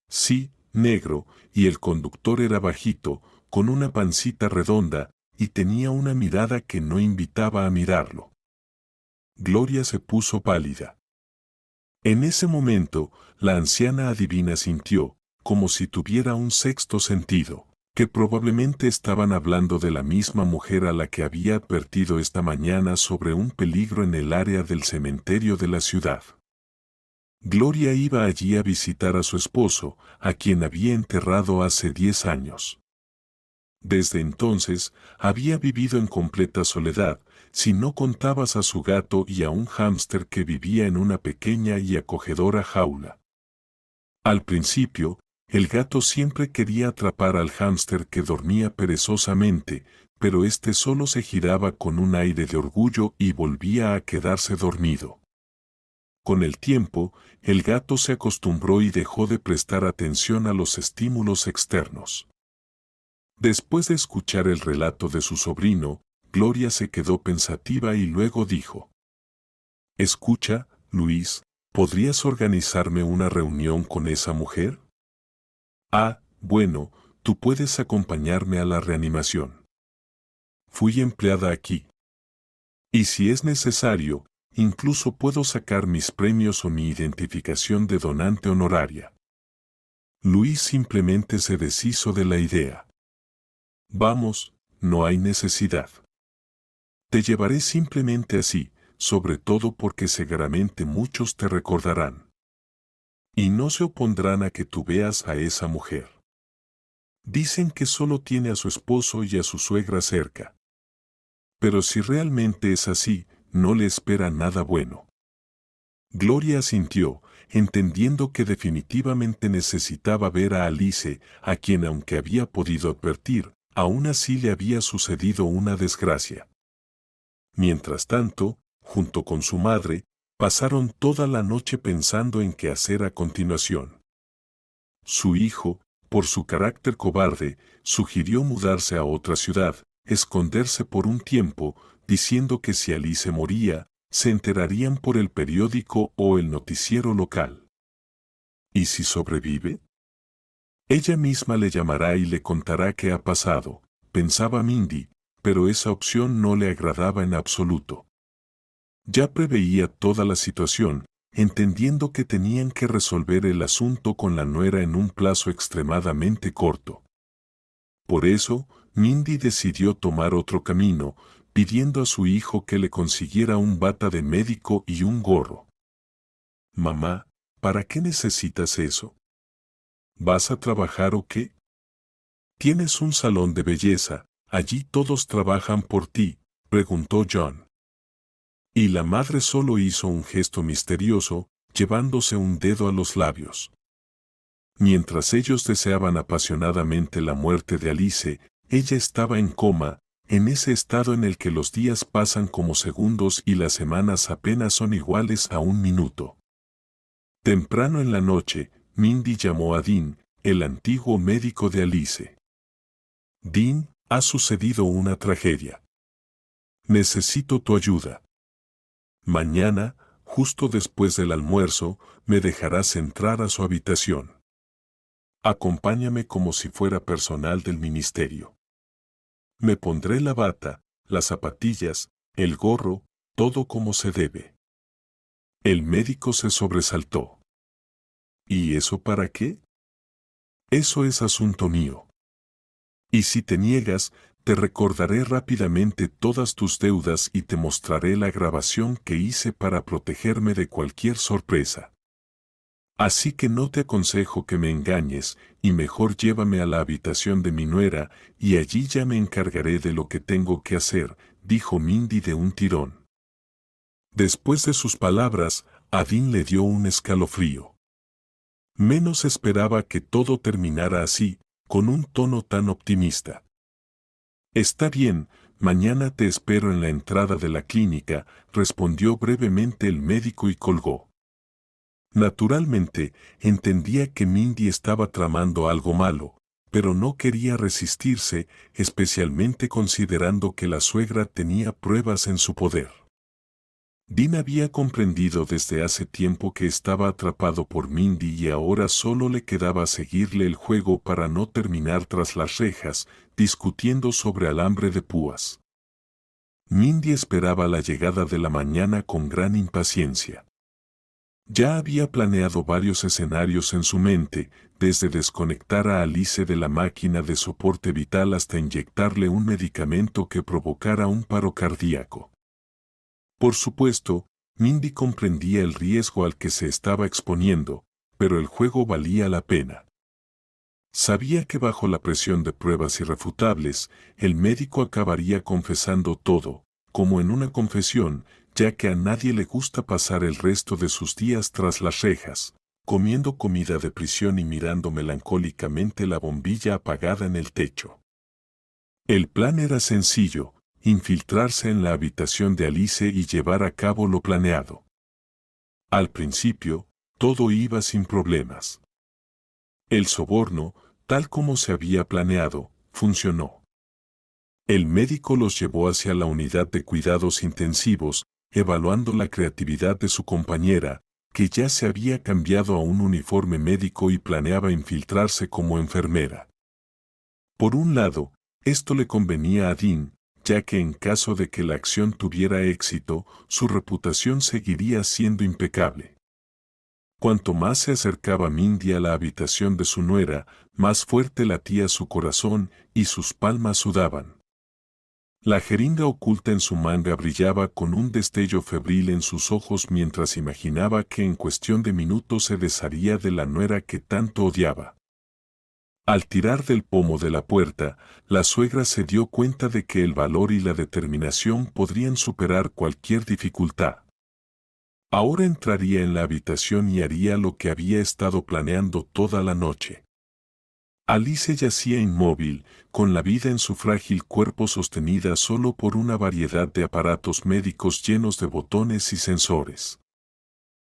Sí, negro, y el conductor era bajito, con una pancita redonda, y tenía una mirada que no invitaba a mirarlo. Gloria se puso pálida. En ese momento, la anciana adivina sintió, como si tuviera un sexto sentido, que probablemente estaban hablando de la misma mujer a la que había advertido esta mañana sobre un peligro en el área del cementerio de la ciudad. Gloria iba allí a visitar a su esposo, a quien había enterrado hace 10 años. Desde entonces, había vivido en completa soledad, si no contabas a su gato y a un hámster que vivía en una pequeña y acogedora jaula. Al principio, el gato siempre quería atrapar al hámster que dormía perezosamente, pero este solo se giraba con un aire de orgullo y volvía a quedarse dormido. Con el tiempo, el gato se acostumbró y dejó de prestar atención a los estímulos externos. Después de escuchar el relato de su sobrino, Gloria se quedó pensativa y luego dijo: «Escucha, Luis, ¿podrías organizarme una reunión con esa mujer? Ah, bueno, tú puedes acompañarme a la reanimación. Fui empleada aquí. Y si es necesario, incluso puedo sacar mis premios o mi identificación de donante honoraria». Luis simplemente se deshizo de la idea. «Vamos, no hay necesidad. Te llevaré simplemente así, sobre todo porque seguramente muchos te recordarán. Y no se opondrán a que tú veas a esa mujer. Dicen que solo tiene a su esposo y a su suegra cerca. Pero si realmente es así, no le espera nada bueno. Gloria asintió, entendiendo que definitivamente necesitaba ver a Alice, a quien aunque había podido advertir, aún así le había sucedido una desgracia. Mientras tanto, junto con su madre, pasaron toda la noche pensando en qué hacer a continuación. Su hijo, por su carácter cobarde, sugirió mudarse a otra ciudad, esconderse por un tiempo, diciendo que si Alice moría, se enterarían por el periódico o el noticiero local. ¿Y si sobrevive? Ella misma le llamará y le contará qué ha pasado, pensaba Mindy, pero esa opción no le agradaba en absoluto. Ya preveía toda la situación, entendiendo que tenían que resolver el asunto con la nuera en un plazo extremadamente corto. Por eso, Mindy decidió tomar otro camino, pidiendo a su hijo que le consiguiera un bata de médico y un gorro. Mamá, ¿para qué necesitas eso? ¿Vas a trabajar o qué? Tienes un salón de belleza, allí todos trabajan por ti, preguntó John. Y la madre solo hizo un gesto misterioso, llevándose un dedo a los labios. Mientras ellos deseaban apasionadamente la muerte de Alice, ella estaba en coma, en ese estado en el que los días pasan como segundos y las semanas apenas son iguales a un minuto. Temprano en la noche, Mindy llamó a Dean, el antiguo médico de Alice. Dean, ha sucedido una tragedia. Necesito tu ayuda. Mañana, justo después del almuerzo, me dejarás entrar a su habitación. Acompáñame como si fuera personal del ministerio. Me pondré la bata, las zapatillas, el gorro, todo como se debe. El médico se sobresaltó. ¿Y eso para qué? Eso es asunto mío. Y si te niegas, te recordaré rápidamente todas tus deudas y te mostraré la grabación que hice para protegerme de cualquier sorpresa. Así que no te aconsejo que me engañes, y mejor llévame a la habitación de mi nuera, y allí ya me encargaré de lo que tengo que hacer, dijo Mindy de un tirón. Después de sus palabras, a Dean le dio un escalofrío. Menos esperaba que todo terminara así, con un tono tan optimista. Está bien, mañana te espero en la entrada de la clínica, respondió brevemente el médico y colgó. Naturalmente, entendía que Mindy estaba tramando algo malo, pero no quería resistirse, especialmente considerando que la suegra tenía pruebas en su poder. Dean había comprendido desde hace tiempo que estaba atrapado por Mindy y ahora solo le quedaba seguirle el juego para no terminar tras las rejas, discutiendo sobre alambre de púas. Mindy esperaba la llegada de la mañana con gran impaciencia. Ya había planeado varios escenarios en su mente, desde desconectar a Alice de la máquina de soporte vital hasta inyectarle un medicamento que provocara un paro cardíaco. Por supuesto, Mindy comprendía el riesgo al que se estaba exponiendo, pero el juego valía la pena. Sabía que bajo la presión de pruebas irrefutables, el médico acabaría confesando todo, como en una confesión, ya que a nadie le gusta pasar el resto de sus días tras las rejas, comiendo comida de prisión y mirando melancólicamente la bombilla apagada en el techo. El plan era sencillo, infiltrarse en la habitación de Alice y llevar a cabo lo planeado. Al principio, todo iba sin problemas. El soborno, tal como se había planeado, funcionó. El médico los llevó hacia la unidad de cuidados intensivos, evaluando la creatividad de su compañera, que ya se había cambiado a un uniforme médico y planeaba infiltrarse como enfermera. Por un lado, esto le convenía a Dean, ya que en caso de que la acción tuviera éxito, su reputación seguiría siendo impecable. Cuanto más se acercaba Mindy a la habitación de su nuera, más fuerte latía su corazón y sus palmas sudaban. La jeringa oculta en su manga brillaba con un destello febril en sus ojos mientras imaginaba que en cuestión de minutos se desharía de la nuera que tanto odiaba. Al tirar del pomo de la puerta, la suegra se dio cuenta de que el valor y la determinación podrían superar cualquier dificultad. Ahora entraría en la habitación y haría lo que había estado planeando toda la noche. Alice yacía inmóvil, con la vida en su frágil cuerpo sostenida solo por una variedad de aparatos médicos llenos de botones y sensores.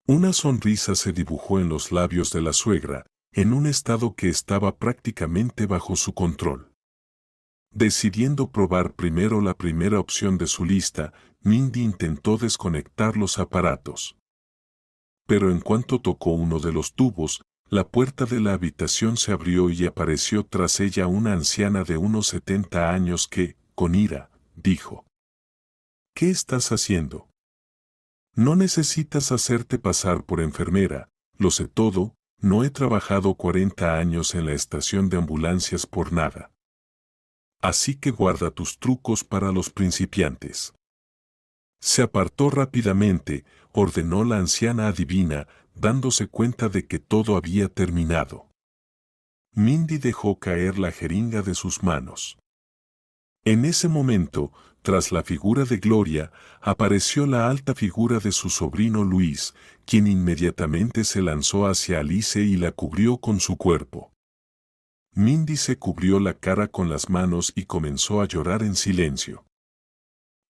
Una sonrisa se dibujó en los labios de la suegra, en un estado que estaba prácticamente bajo su control. Decidiendo probar primero la primera opción de su lista, Mindy intentó desconectar los aparatos. Pero en cuanto tocó uno de los tubos, la puerta de la habitación se abrió y apareció tras ella una anciana de unos 70 años que, con ira, dijo: ¿Qué estás haciendo? No necesitas hacerte pasar por enfermera, lo sé todo, no he trabajado 40 años en la estación de ambulancias por nada. Así que guarda tus trucos para los principiantes. Se apartó rápidamente, ordenó la anciana adivina, dándose cuenta de que todo había terminado. Mindy dejó caer la jeringa de sus manos. En ese momento, tras la figura de Gloria, apareció la alta figura de su sobrino Luis, quien inmediatamente se lanzó hacia Alice y la cubrió con su cuerpo. Mindy se cubrió la cara con las manos y comenzó a llorar en silencio.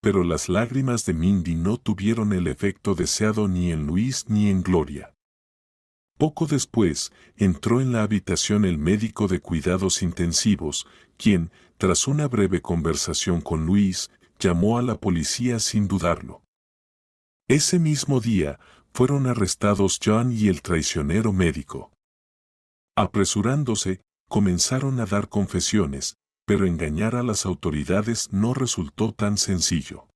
Pero las lágrimas de Mindy no tuvieron el efecto deseado ni en Luis ni en Gloria. Poco después, entró en la habitación el médico de cuidados intensivos, quien, tras una breve conversación con Luis, llamó a la policía sin dudarlo. Ese mismo día, fueron arrestados John y el traicionero médico. Apresurándose, comenzaron a dar confesiones, pero engañar a las autoridades no resultó tan sencillo.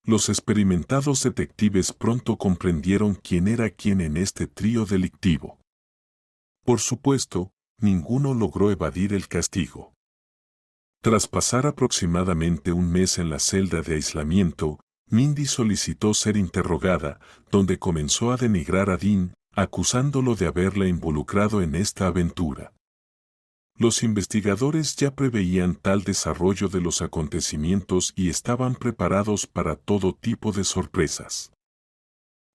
Los experimentados detectives pronto comprendieron quién era quién en este trío delictivo. Por supuesto, ninguno logró evadir el castigo. Tras pasar aproximadamente un mes en la celda de aislamiento, Mindy solicitó ser interrogada, donde comenzó a denigrar a Dean, acusándolo de haberla involucrado en esta aventura. Los investigadores ya preveían tal desarrollo de los acontecimientos y estaban preparados para todo tipo de sorpresas.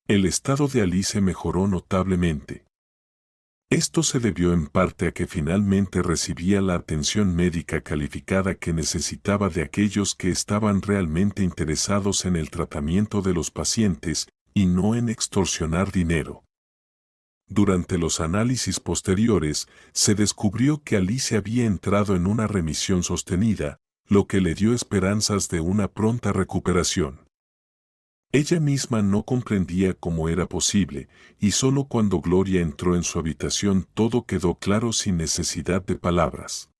El estado de Alice mejoró notablemente. Esto se debió en parte a que finalmente recibía la atención médica calificada que necesitaba de aquellos que estaban realmente interesados en el tratamiento de los pacientes y no en extorsionar dinero. Durante los análisis posteriores, se descubrió que Alice había entrado en una remisión sostenida, lo que le dio esperanzas de una pronta recuperación. Ella misma no comprendía cómo era posible, y solo cuando Gloria entró en su habitación todo quedó claro sin necesidad de palabras.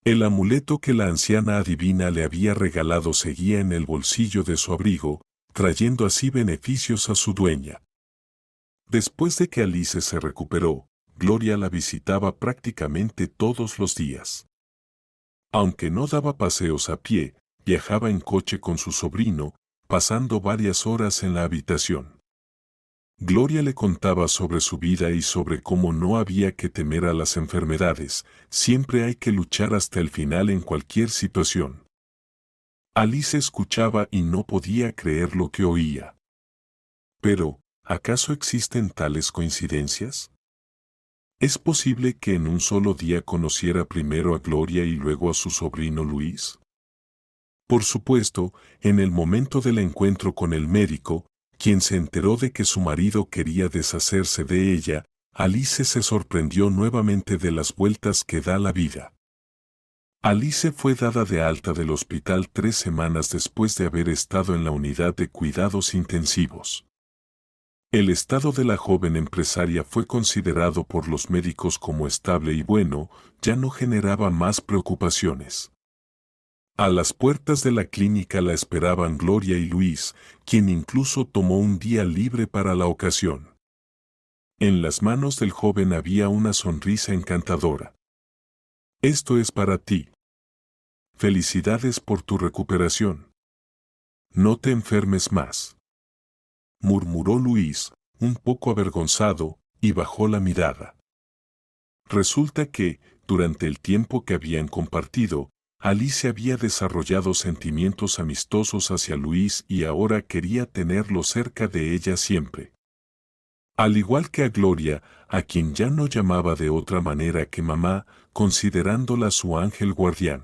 El amuleto que la anciana adivina le había regalado seguía en el bolsillo de su abrigo, trayendo así beneficios a su dueña. Después de que Alice se recuperó, Gloria la visitaba prácticamente todos los días. Aunque no daba paseos a pie, viajaba en coche con su sobrino, pasando varias horas en la habitación. Gloria le contaba sobre su vida y sobre cómo no había que temer a las enfermedades, siempre hay que luchar hasta el final en cualquier situación. Alice escuchaba y no podía creer lo que oía. Pero, ¿acaso existen tales coincidencias? ¿Es posible que en un solo día conociera primero a Gloria y luego a su sobrino Luis? Por supuesto, en el momento del encuentro con el médico, quien se enteró de que su marido quería deshacerse de ella, Alice se sorprendió nuevamente de las vueltas que da la vida. Alice fue dada de alta del hospital 3 semanas después de haber estado en la unidad de cuidados intensivos. El estado de la joven empresaria fue considerado por los médicos como estable y bueno, ya no generaba más preocupaciones. A las puertas de la clínica la esperaban Gloria y Luis, quien incluso tomó un día libre para la ocasión. En las manos del joven había una sonrisa encantadora. Esto es para ti. Felicidades por tu recuperación. No te enfermes más, murmuró Luis, un poco avergonzado, y bajó la mirada. Resulta que, durante el tiempo que habían compartido, Alicia había desarrollado sentimientos amistosos hacia Luis y ahora quería tenerlo cerca de ella siempre. Al igual que a Gloria, a quien ya no llamaba de otra manera que mamá, considerándola su ángel guardián.